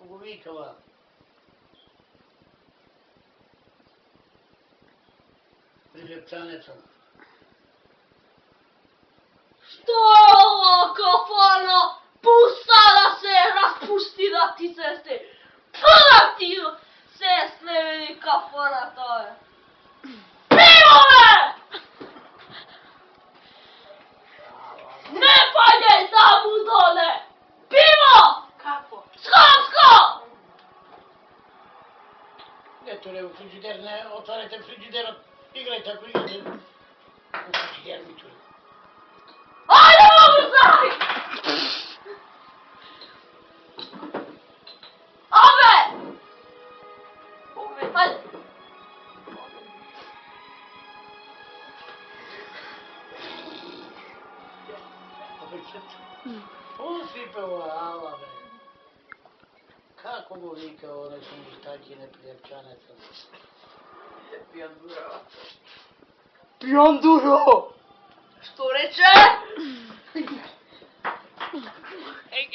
Kako go vikava? Priljepčaneca. Što je ovo, kafana? Pusta da se raspusti da ti sestre. Pa ti sestre vidi kafana to je. Pivo me! Ne paljaj tamo dole! Pivo! Kako? Skansko! Ne, to ne u frižider, ne otvarajte frižider, igrajte ako igrate. U frižider mi tu. Ajde mogu zaj! Ove! Hajde! Opet srcu. Usipe ova ala, bre. Kako go vikao, one su muštačine priljepčaneca. Pionduro! Što reče? Ej,